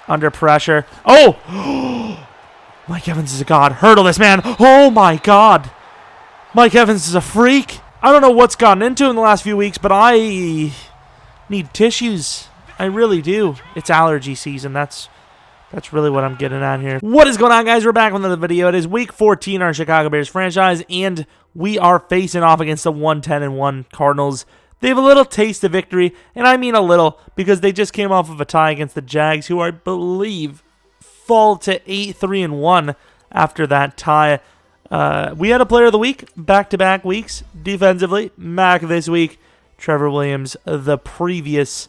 Under pressure. Oh! Mike Evans is a god. Hurdle this man. Oh my god. Mike Evans is a freak. I don't know what's gotten into him in the last few weeks, but I need tissues. I really do. It's allergy season. That's really what I'm getting at here. What is going on, guys? We're back with another video. It is week 14 in our Chicago Bears franchise, and we are facing off against the 1-10-1 Cardinals. They have a little taste of victory, and I mean a little, because they just came off of a tie against the Jags, who I believe fall to 8-3-1 after that tie. We had a player of the week, back-to-back weeks, defensively. Mac this week, Trevor Williams the previous,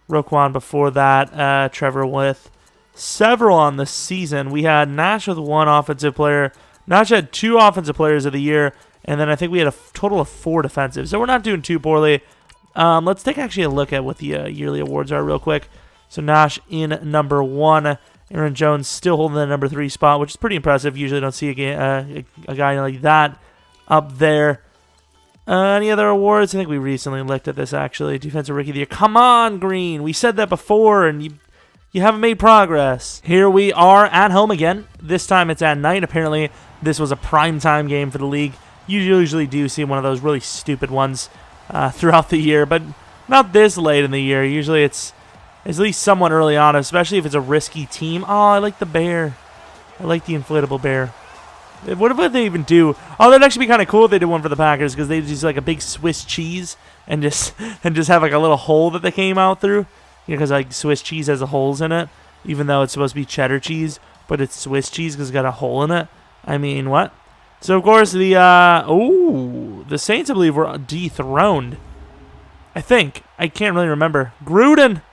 Roquan before that, Trevor with several on the season. We had Nash with one offensive player. Nash had 2 offensive players of the year, and then I think we had a total of 4 defensive. So we're not doing too poorly. Let's take actually a look at what the yearly awards are real quick. So Nash in number 1. Aaron Jones still holding the number 3 spot, which is pretty impressive. Usually don't see a guy like that up there. Any other awards? I think we recently looked at this, actually. Defensive Rookie of the Year. Come on, Green. We said that before, and you haven't made progress. Here we are at home again. This time it's at night. Apparently, this was a primetime game for the league. You usually do see one of those really stupid ones throughout the year, but not this late in the year. Usually it's at least somewhat early on, especially if it's a risky team. Oh, I like the bear. I like the inflatable bear. What would they even do? Oh, that'd actually be kind of cool if they did one for the Packers, because they'd use like a big Swiss cheese and just have like a little hole that they came out through. Because like Swiss cheese has holes in it, even though it's supposed to be cheddar cheese, but it's Swiss cheese because it's got a hole in it. I mean, what? So of course the Saints, I believe, were dethroned. I think. I can't really remember. Gruden,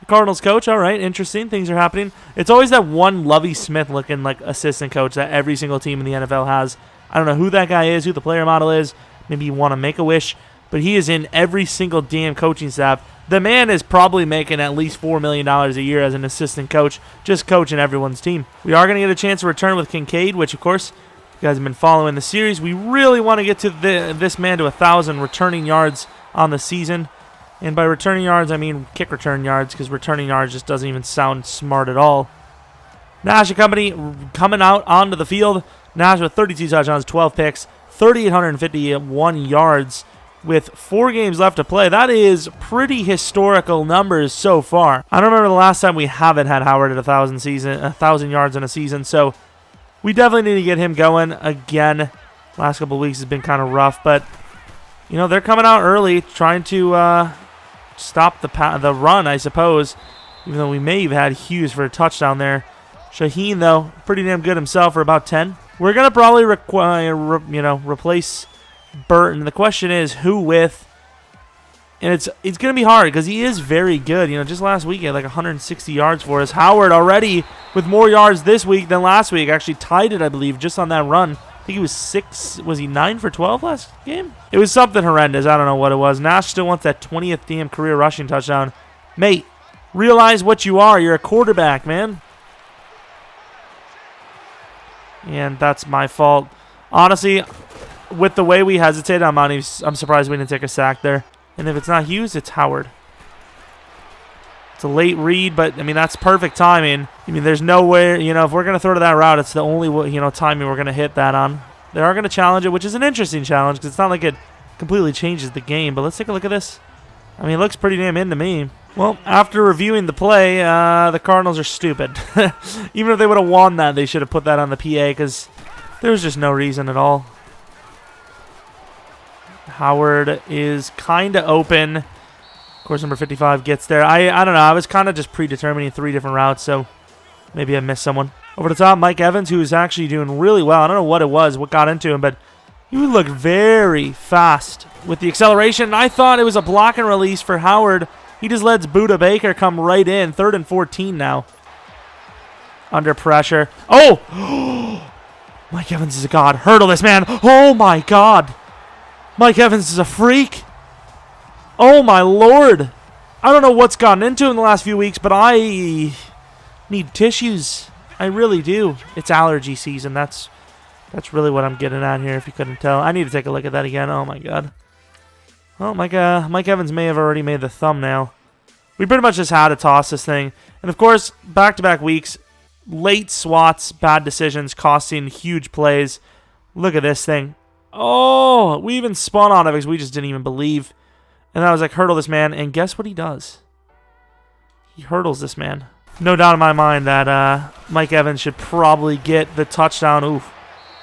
the Cardinals coach. All right, interesting. Things are happening. It's always that one Lovie Smith looking like assistant coach that every single team in the NFL has. I don't know who that guy is, who the player model is. Maybe you want to make a wish, but he is in every single damn coaching staff. The man is probably making at least $4 million a year as an assistant coach, just coaching everyone's team. We are going to get a chance to return with Kincaid, which, of course, you guys have been following the series. We really want to get to this man to 1,000 returning yards on the season. And by returning yards, I mean kick return yards, because returning yards just doesn't even sound smart at all. Nash and company coming out onto the field. Nash with 32 touchdowns, 12 picks, 3,851 yards. With 4 games left to play. That is pretty historical numbers so far. I don't remember the last time we haven't had Howard at 1,000 yards in a season, so we definitely need to get him going again. Last couple of weeks has been kind of rough, but you know, they're coming out early, trying to stop the run, I suppose. Even though we may have had Hughes for a touchdown there. Shaheen, though, pretty damn good himself for about 10. We're gonna probably replace Burton. The question is who with, and it's going to be hard because he is very good. You know, just last week he had like 160 yards for us. Howard already with more yards this week than last week. Actually tied it, I believe, just on that run. I think he was he 9 for 12 last game? It was something horrendous. I don't know what it was. Nash still wants that 20th damn career rushing touchdown. Mate, realize what you are. You're a quarterback, man. And that's my fault. Honestly, with the way we hesitated, I'm surprised we didn't take a sack there. And if it's not Hughes, it's Howard. It's a late read, but, I mean, that's perfect timing. I mean, there's no way, you know, if we're going to throw to that route, it's the only, you know, timing we're going to hit that on. They are going to challenge it, which is an interesting challenge because it's not like it completely changes the game. But let's take a look at this. I mean, it looks pretty damn in to me. Well, after reviewing the play, the Cardinals are stupid. Even if they would have won that, they should have put that on the PA because there was just no reason at all. Howard is kind of open. Of course, number 55 gets there. I don't know. I was kind of just predetermining 3 different routes, so maybe I missed someone. Over the top, Mike Evans, who is actually doing really well. I don't know what it was, what got into him, but he looked very fast with the acceleration. I thought it was a block and release for Howard. He just lets Budda Baker come right in. 3rd and 14 now. Under pressure. Oh! Mike Evans is a god. Hurdle this man. Oh, my God. Mike Evans is a freak. Oh, my Lord. I don't know what's gotten into him in the last few weeks, but I need tissues. I really do. It's allergy season. That's really what I'm getting at here, if you couldn't tell. I need to take a look at that again. Oh, my God. Oh, Mike Evans may have already made the thumbnail. We pretty much just had to toss this thing. And, of course, back-to-back weeks, late swats, bad decisions, costing huge plays. Look at this thing. Oh, we even spun on it because we just didn't even believe. And I was like, hurdle this man. And guess what he does? He hurdles this man. No doubt in my mind that Mike Evans should probably get the touchdown. Oof.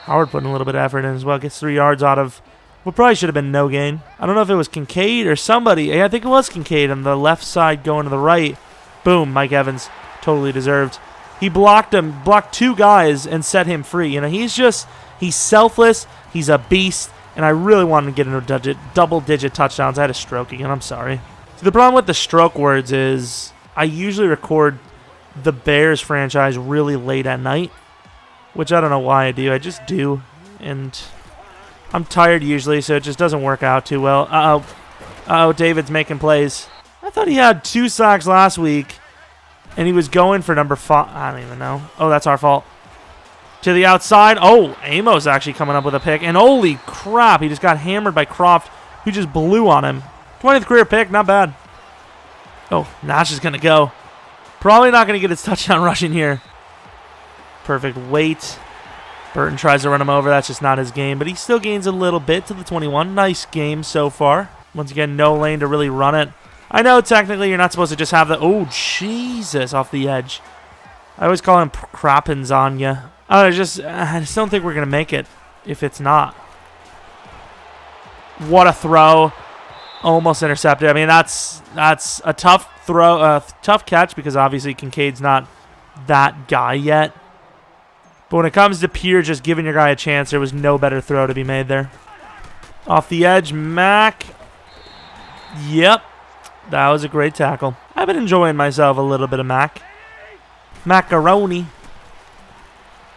Howard putting a little bit of effort in as well. Gets 3 yards out of what probably should have been no gain. I don't know if it was Kincaid or somebody. Yeah, I think it was Kincaid on the left side going to the right. Boom, Mike Evans. Totally deserved. He blocked him, blocked 2 guys and set him free. You know, he's selfless. He's a beast. And I really wanted to get into double-digit touchdowns. I had a stroke again. I'm sorry. So the problem with the stroke words is I usually record the Bears franchise really late at night, which I don't know why I do. I just do. And I'm tired usually, so it just doesn't work out too well. Uh-oh, David's making plays. I thought he had 2 sacks last week, and he was going for number 5. I don't even know. Oh, that's our fault. To the outside. Oh, Amos actually coming up with a pick. And holy crap, he just got hammered by Croft, who just blew on him. 20th career pick, not bad. Oh, Nash is going to go. Probably not going to get his touchdown rushing here. Perfect weight. Burton tries to run him over. That's just not his game. But he still gains a little bit to the 21. Nice game so far. Once again, no lane to really run it. I know technically you're not supposed to just have the... Oh, Jesus, off the edge. I always call him crappins on you. I just don't think we're going to make it if it's not. What a throw. Almost intercepted. I mean, that's a tough throw, tough catch because obviously Kincaid's not that guy yet. But when it comes to pure just giving your guy a chance, there was no better throw to be made there. Off the edge, Mac. Yep. That was a great tackle. I've been enjoying myself a little bit of Mac. Macaroni.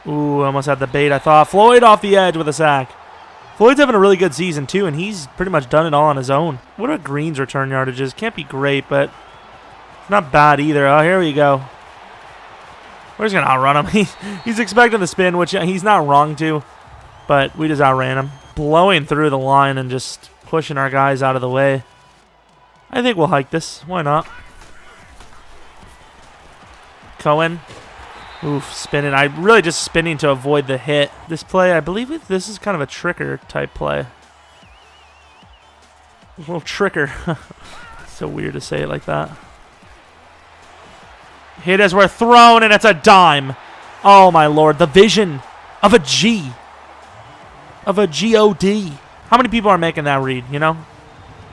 Ooh, almost had the bait, I thought. Floyd off the edge with a sack. Floyd's having a really good season, too, and he's pretty much done it all on his own. What are Green's return yardages? Can't be great, but not bad either. Oh, here we go. We're just going to outrun him. He's expecting the spin, which he's not wrong to, but we just outran him. Blowing through the line and just pushing our guys out of the way. I think we'll hike this. Why not? Cohen. Oof, spinning. I really just spinning to avoid the hit. This play, I believe this is kind of a tricker type play. A little tricker. So weird to say it like that. Hit as we're thrown, and it's a dime. Oh, my Lord. The vision of a G. Of a G-O-D. How many people are making that read, you know?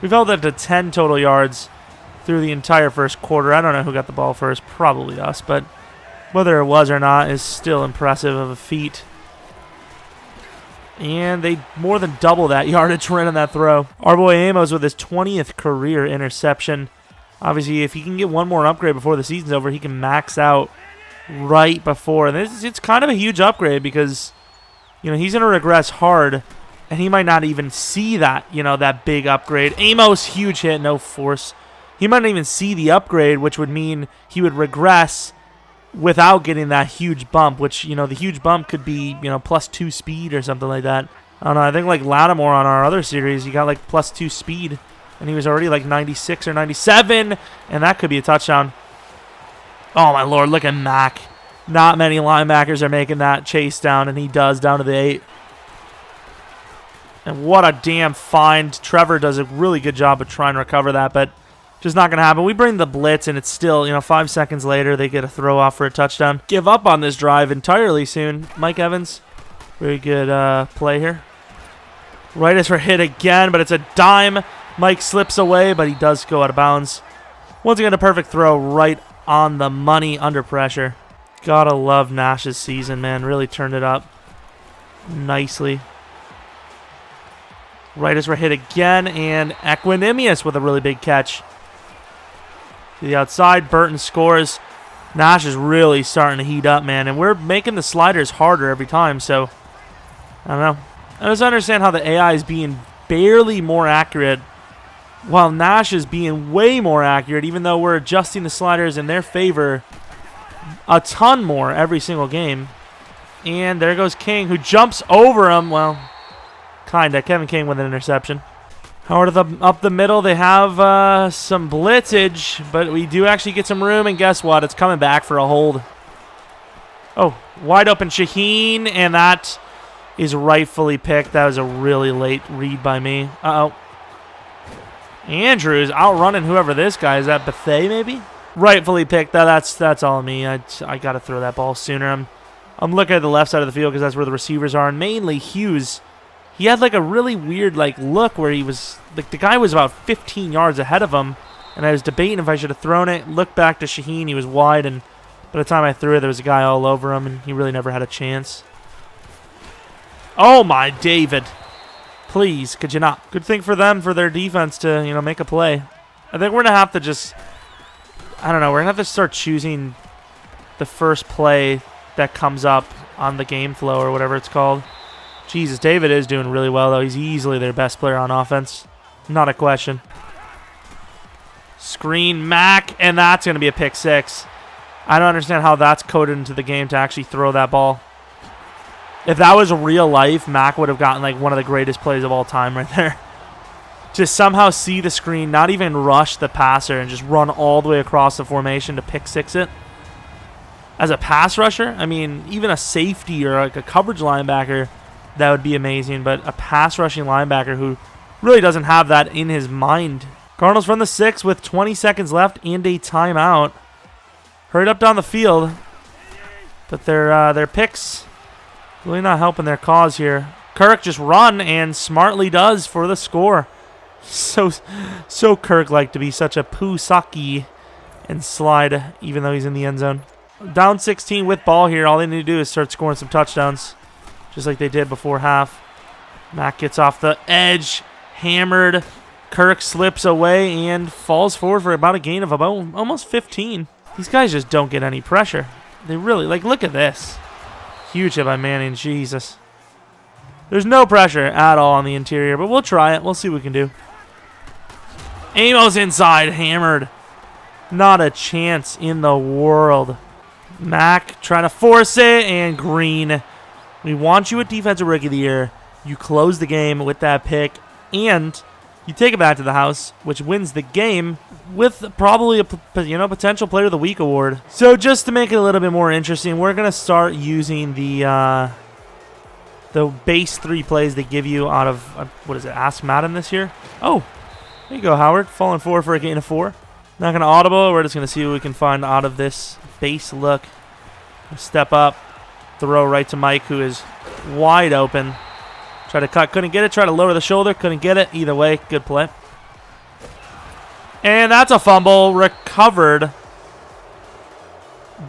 We've held that to 10 total yards through the entire first quarter. I don't know who got the ball first. Probably us, but whether it was or not is still impressive of a feat. And they more than double that yardage right on that throw. Our boy Amos with his 20th career interception. Obviously, if he can get one more upgrade before the season's over, he can max out right before. And it's kind of a huge upgrade because, you know, he's going to regress hard, and he might not even see that, you know, that big upgrade. Amos, huge hit, no force. He might not even see the upgrade, which would mean he would regress without getting that huge bump, which, you know, the huge bump could be, you know, +2 speed or something like that. I don't know. I think like Lattimore on our other series, he got like +2 speed, and he was already like 96 or 97, and that could be a touchdown. Oh, my Lord, look at Mac. Not many linebackers are making that chase down, and he does, down to the 8. And what a damn find. Trevor does a really good job of trying to recover that, but just not going to happen. We bring the blitz, and it's still, you know, 5 seconds later, they get a throw off for a touchdown. Give up on this drive entirely soon. Mike Evans, very good play here. Right as we're hit again, but it's a dime. Mike slips away, but he does go out of bounds. Once again, a perfect throw right on the money under pressure. Gotta love Nash's season, man. Really turned it up nicely. Right as we're hit again, and Equanimous with a really big catch. To the outside, Burton scores. Nash is really starting to heat up, man, and we're making the sliders harder every time, so I don't know. I just understand how the AI is being barely more accurate while Nash is being way more accurate, even though we're adjusting the sliders in their favor a ton more every single game. And there goes King, who jumps over him. Well, kinda. Kevin King with an interception. Howard up the middle. They have some blitzage, but we do actually get some room, and guess what? It's coming back for a hold. Oh, wide open Shaheen, and that is rightfully picked. That was a really late read by me. Uh-oh. Andrews outrunning whoever this guy is. That Bethea, maybe? Rightfully picked. That's all me. I got to throw that ball sooner. I'm looking at the left side of the field because that's where the receivers are, and mainly Hughes. He had like a really weird look where he was like the guy was about 15 yards ahead of him, and I was debating if I should have thrown it. Looked back to Shaheen, he was wide, and by the time I threw it, there was a guy all over him, and he really never had a chance. Oh my David! Please, could you not? Good thing for them for their defense to make a play. I think we're gonna have to just we're gonna have to start choosing the first play that comes up on the game flow or whatever it's called. Jesus, David is doing really well, though. He's easily their best player on offense. Not a question. Screen Mac, and that's going to be a pick six. I don't understand how that's coded into the game to actually throw that ball. If that was real life, Mac would have gotten like one of the greatest plays of all time right there. Just somehow see the screen, not even rush the passer, and just run all the way across the formation to pick six it. As a pass rusher, I mean, even a safety or like a coverage linebacker, that would be amazing, but a pass rushing linebacker who really doesn't have that in his mind. Cardinals run the 6 with 20 seconds left and a timeout. Hurried up down the field, but their picks really not helping their cause here. Kirk just run and smartly does for the score. So Kirk-like to be such a poo-sucky and slide even though he's in the end zone. Down 16 with ball here. All they need to do is start scoring some touchdowns, just like they did before half. Mac gets off the edge, hammered. Kirk slips away and falls forward for about a gain of about almost 15. These guys just don't get any pressure. They really, look at this. Huge hit by Manning, Jesus. There's no pressure at all on the interior, but we'll try it. We'll see what we can do. Amos inside, hammered. Not a chance in the world. Mac trying to force it, and Green. We want you at Defensive Rookie of the Year. You close the game with that pick, and you take it back to the house, which wins the game with probably a potential Player of the Week award. So just to make it a little bit more interesting, we're going to start using the base 3 plays they give you out of, Ask Madden this year? Oh, there you go, Howard. Falling forward for a gain of 4. Not going to audible. We're just going to see what we can find out of this base look. Step up. Throw right to Mike, who is wide open. Try to cut, couldn't get it. Try to lower the shoulder, couldn't get it. Either way, good play. And that's a fumble recovered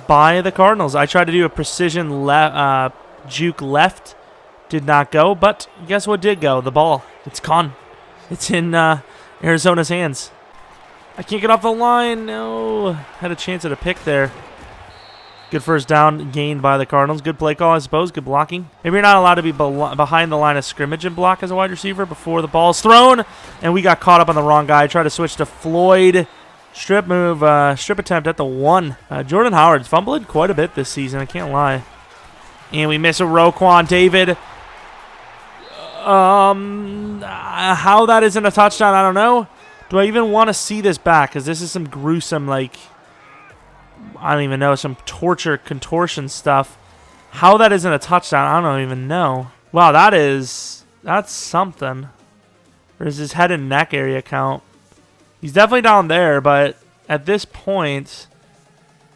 by the Cardinals. I tried to do a precision juke left. Did not go, but guess what did go? The ball. It's gone. It's in Arizona's hands. I can't get off the line. No. Had a chance at a pick there. Good first down gained by the Cardinals. Good play call, I suppose. Good blocking. Maybe you're not allowed to be behind the line of scrimmage and block as a wide receiver before the ball's thrown. And we got caught up on the wrong guy. Tried to switch to Floyd. Strip move, strip attempt at the 1. Jordan Howard's fumbled quite a bit this season. I can't lie. And we miss a Roquan David. How that isn't a touchdown, I don't know. Do I even want to see this back? Because this is some gruesome, I don't even know, some torture, contortion stuff. How that isn't a touchdown, I don't even know. Wow, that's something. Or does his head and neck area count? He's definitely down there, but at this point,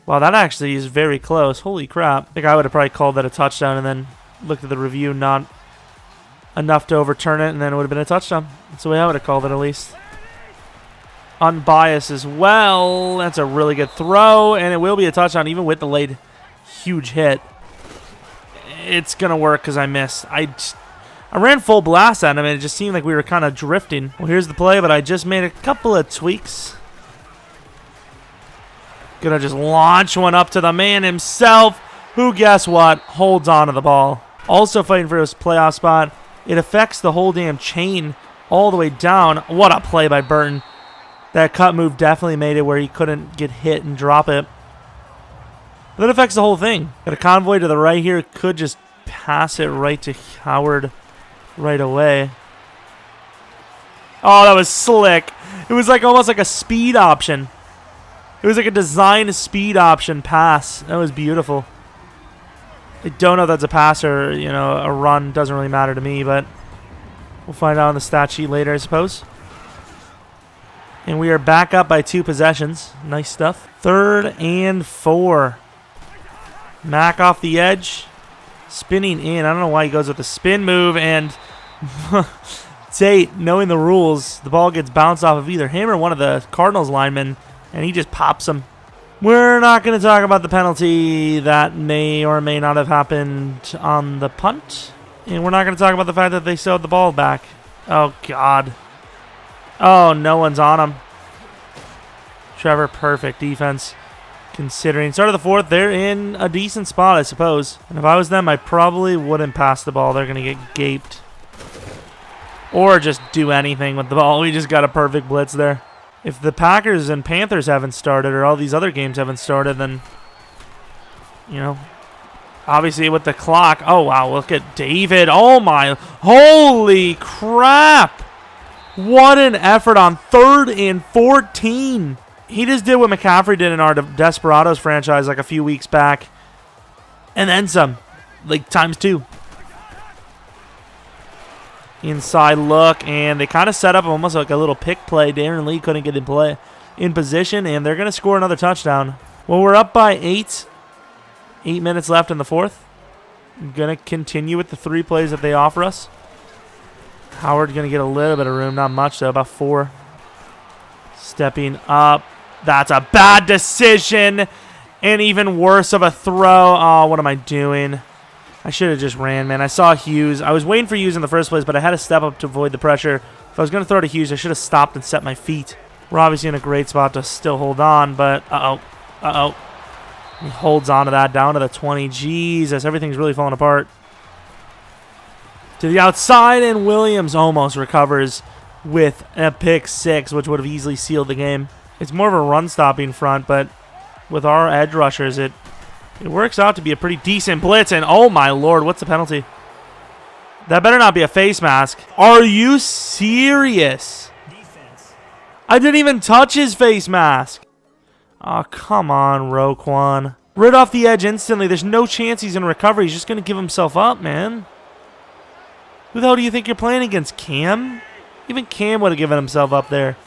wow, that actually is very close. Holy crap. I think I would have probably called that a touchdown and then looked at the review, not enough to overturn it, and then it would have been a touchdown. That's the way I would have called it, at least. Unbiased as well. That's a really good throw, and it will be a touchdown even with the late huge hit. It's going to work because I missed. I ran full blast at him, and it just seemed like we were kind of drifting. Well, here's the play, but I just made a couple of tweaks. Going to just launch one up to the man himself, who, guess what, holds on to the ball. Also fighting for his playoff spot. It affects the whole damn chain all the way down. What a play by Burton. That cut move definitely made it where he couldn't get hit and drop it. But that affects the whole thing. Got a convoy to the right here. Could just pass it right to Howard right away. Oh, that was slick. It was like almost like a speed option. It was like a design speed option pass. That was beautiful. I don't know if that's a pass or, you know, a run. Doesn't really matter to me, but we'll find out on the stat sheet later, I suppose. And we are back up by 2 possessions. Nice stuff. 3rd and 4. Mac off the edge. Spinning in. I don't know why he goes with the spin move. And Tate, knowing the rules, the ball gets bounced off of either him or one of the Cardinals linemen. And he just pops him. We're not going to talk about the penalty that may or may not have happened on the punt. And we're not going to talk about the fact that they sewed the ball back. Oh, God. Oh, no one's on him. Trevor, perfect defense. Considering start of the 4th, they're in a decent spot, I suppose. And if I was them, I probably wouldn't pass the ball. They're going to get gaped. Or just do anything with the ball. We just got a perfect blitz there. If the Packers and Panthers haven't started, or all these other games haven't started, then, you know, obviously with the clock. Oh, wow, look at David. Oh, my. Holy crap. What an effort on 3rd and 14. He just did what McCaffrey did in our Desperados franchise like a few weeks back. And then some. Like times 2. Inside look, and they kind of set up almost like a little pick play. Darren Lee couldn't get in position, and they're going to score another touchdown. Well, we're up by 8. 8 minutes left in the 4th. I'm going to continue with the 3 plays that they offer us. Howard's going to get a little bit of room, not much though, about 4. Stepping up. That's a bad decision, and even worse of a throw. Oh, what am I doing? I should have just ran, man. I saw Hughes. I was waiting for Hughes in the first place, but I had to step up to avoid the pressure. If I was going to throw to Hughes, I should have stopped and set my feet. We're obviously in a great spot to still hold on, but uh-oh. He holds on to that down to the 20. Jesus, everything's really falling apart. To the outside, and Williams almost recovers with a pick 6, which would have easily sealed the game. It's more of a run-stopping front, but with our edge rushers, it works out to be a pretty decent blitz, and oh my lord, what's the penalty? That better not be a face mask. Are you serious? Defense. I didn't even touch his face mask. Oh, come on, Roquan. Right off the edge instantly. There's no chance he's going to recover. He's just going to give himself up, man. Who the hell do you think you're playing against, Cam? Even Cam would have given himself up there.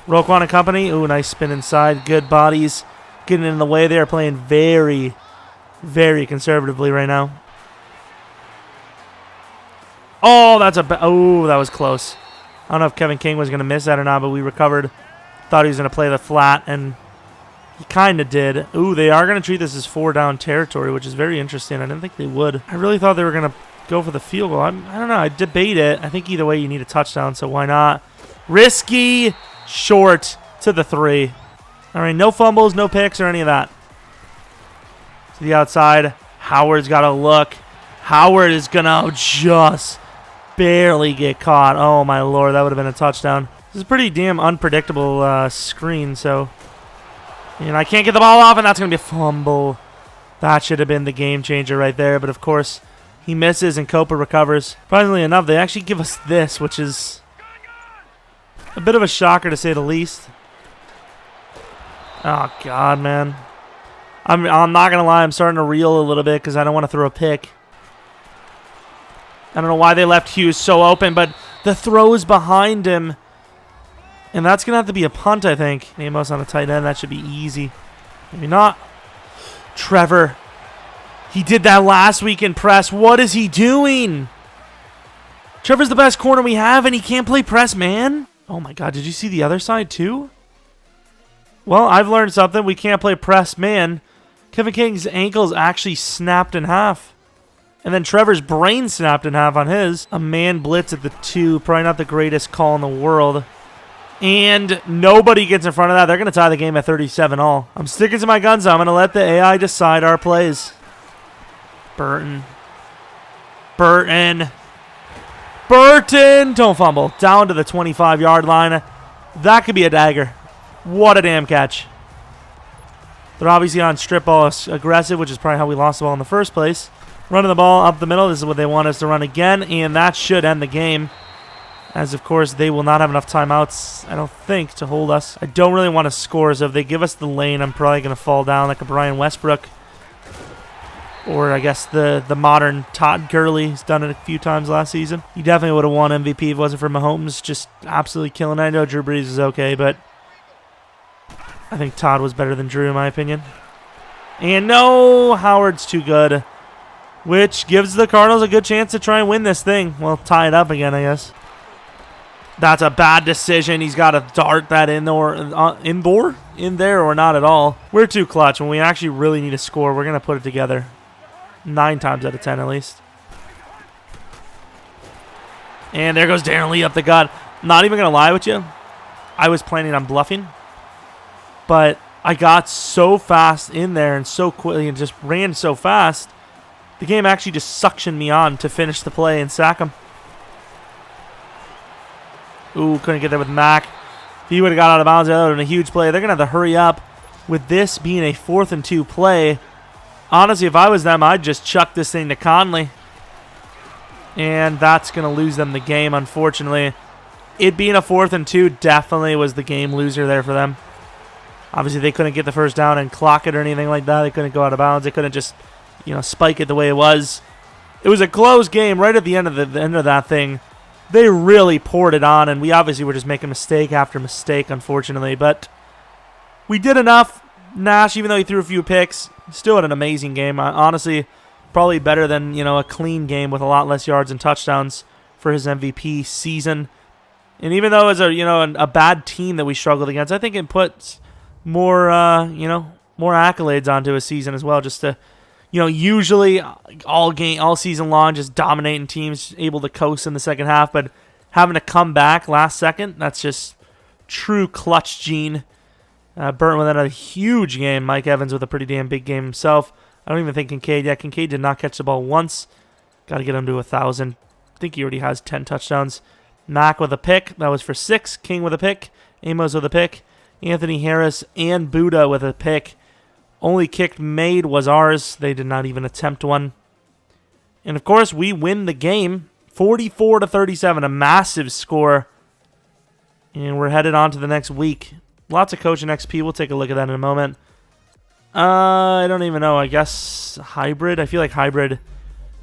Roquan and company. Ooh, nice spin inside. Good bodies. Getting in the way. They are playing very, very conservatively right now. Oh, that was close. I don't know if Kevin King was going to miss that or not, but we recovered. Thought he was going to play the flat, and he kind of did. Ooh, they are going to treat this as 4-down territory, which is very interesting. I didn't think they would. I really thought they were going to go for the field goal. I don't know. I debate it. I think either way you need a touchdown, so why not? Risky, short to the 3. All right, no fumbles, no picks, or any of that. To the outside, Howard's got to look. Howard is going to just barely get caught. Oh, my lord, that would have been a touchdown. This is a pretty damn unpredictable screen, so I can't get the ball off, and that's going to be a fumble. That should have been the game changer right there, but of course, he misses, and Copa recovers. Surprisingly enough, they actually give us this, which is a bit of a shocker to say the least. Oh, God, man. I'm not going to lie. I'm starting to reel a little bit because I don't want to throw a pick. I don't know why they left Hughes so open, but the throw is behind him. And that's going to have to be a punt, I think. Amos on a tight end. That should be easy. Maybe not. Trevor. He did that last week in press. What is he doing? Trevor's the best corner we have, and he can't play press, man. Oh, my God. Did you see the other side, too? Well, I've learned something. We can't play press man. Kevin King's ankles actually snapped in half. And then Trevor's brain snapped in half on his. A man blitz at the 2. Probably not the greatest call in the world. And nobody gets in front of that. They're going to tie the game at 37-all. I'm sticking to my guns. I'm going to let the AI decide our plays. Burton. Don't fumble. Down to the 25-yard line. That could be a dagger. What a damn catch. They're obviously on strip ball aggressive, which is probably how we lost the ball in the first place. Running the ball up the middle. This is what they want us to run again, and that should end the game. As, of course, they will not have enough timeouts, I don't think, to hold us. I don't really want to score, so if they give us the lane, I'm probably going to fall down like a Brian Westbrook. Or, I guess, the modern Todd Gurley. He's done it a few times last season. He definitely would have won MVP if it wasn't for Mahomes. Just absolutely killing it. I know Drew Brees is okay, but I think Todd was better than Drew, in my opinion. And no, Howard's too good, which gives the Cardinals a good chance to try and win this thing. Well, tie it up again, I guess. That's a bad decision. He's got to dart that in there or not at all. We're too clutch. When we actually really need to score, we're going to put it together. 9 times out of 10 at least. And there goes Darren Lee up the gut. Not even going to lie with you. I was planning on bluffing. But I got so fast in there and so quickly and just ran so fast. The game actually just suctioned me on to finish the play and sack him. Ooh, couldn't get there with Mac. If he would have got out of bounds, that would have been a huge play. They're going to have to hurry up with this being a 4th and 2 play. Honestly, if I was them, I'd just chuck this thing to Conley. And that's going to lose them the game, unfortunately. It being a 4th and 2 definitely was the game loser there for them. Obviously, they couldn't get the first down and clock it or anything like that. They couldn't go out of bounds. They couldn't just, spike it the way it was. It was a close game right at the end of that thing. They really poured it on, and we obviously were just making mistake after mistake, unfortunately. But we did enough. Nash, even though he threw a few picks, still had an amazing game. Honestly, probably better than a clean game with a lot less yards and touchdowns for his MVP season. And even though it was a bad team that we struggled against, I think it puts more more accolades onto his season as well. Just to usually all season long, just dominating teams, able to coast in the second half, but having to come back last second, that's just true clutch gene. Burton with another huge game. Mike Evans with a pretty damn big game himself. I don't even think Kincaid. Yeah, Kincaid did not catch the ball once. Got to get him to 1,000. I think he already has 10 touchdowns. Mack with a pick. That was for 6. King with a pick. Amos with a pick. Anthony Harris and Buddha with a pick. Only kick made was ours. They did not even attempt one. And, of course, we win the game. 44-37, a massive score. And we're headed on to the next week. Lots of coaching XP. We'll take a look at that in a moment. I don't even know. I guess hybrid. I feel like hybrid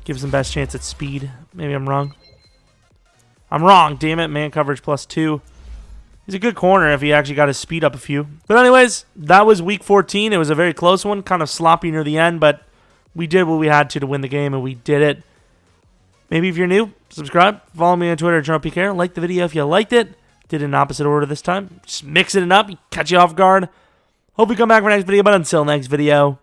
gives them best chance at speed. Maybe I'm wrong. I'm wrong. Damn it. Man coverage +2. He's a good corner if he actually got his speed up a few. But anyways, that was week 14. It was a very close one. Kind of sloppy near the end, but we did what we had to win the game, and we did it. Maybe if you're new, subscribe. Follow me on Twitter, Jeromepkr. Like the video if you liked it. Did it in opposite order this time. Just mixing it up. Catch you off guard. Hope you come back for next video, but until next video,